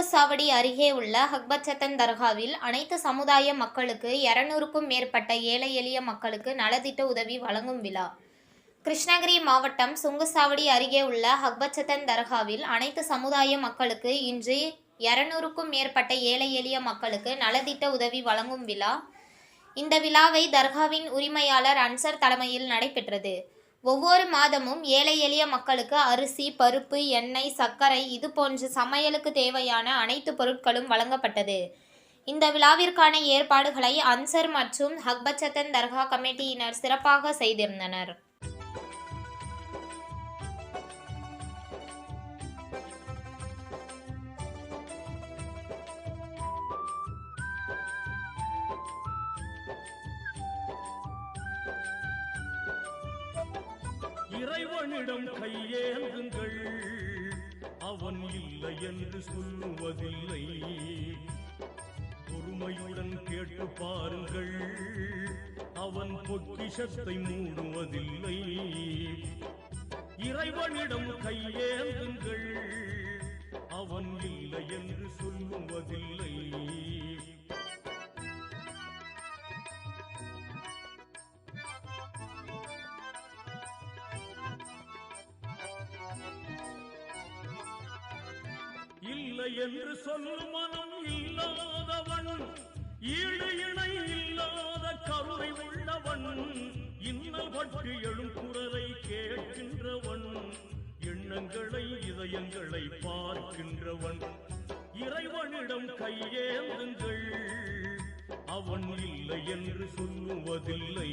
சுங்கச்சாவடி அருகே உள்ள ஹக்பச்சத்தன் தர்காவில் அனைத்து சமுதாய மக்களுக்கு 200க்கும் மேற்பட்ட ஏழை எளிய மக்களுக்கு நலத்திட்ட உதவி வழங்கும் விழா. கிருஷ்ணகிரி மாவட்டம் சுங்கச்சாவடி அருகே உள்ள ஹக்பச்சத்தன் தர்காவில் அனைத்து சமுதாய மக்களுக்கு இன்று 200க்கும் மேற்பட்ட ஏழை எளிய மக்களுக்கு நலத்திட்ட உதவி வழங்கும் விழா. இந்த விழாவை தர்காவின் உரிமையாளர் அன்சர் தலைமையில் நடைபெற்றது. ஒவ்வொரு மாதமும் ஏழை எளிய மக்களுக்கு அரிசி, பருப்பு, எண்ணெய், சர்க்கரை இதுபோன்ற சமையலுக்கு தேவையான அனைத்து பொருட்களும் வழங்கப்பட்டது. இந்த விழாவிற்கான ஏற்பாடுகளை அன்சர் மற்றும் ஹக்பச்சத்தன் தர்கா கமிட்டியினர் சிறப்பாக செய்திருந்தனர். இறைவனிடம் கையேந்துங்கள், அவன் இல்லை என்று சொல்லுவதில்லை. பொறுமையுடன் கேட்டு பாருங்கள், அவன் பொக்கிஷத்தை மூடுவதில்லை. இறைவனிடம் கையேந்துங்கள், அவன் இல்லை என்று சொல்லுவதில்லை. இல்லை என்று சொல்லும் மனம் இல்லாதவன், ஈடு இணை இல்லாத கருணை உள்ளவன், இன்னல் பற்றி எழும் குரலை கேட்கின்றவன், எண்ணங்களை இதயங்களை பார்க்கின்றவன். இறைவனிடம் கையேந்துங்கள், அவன் இல்லை என்று சொல்லுவதில்லை.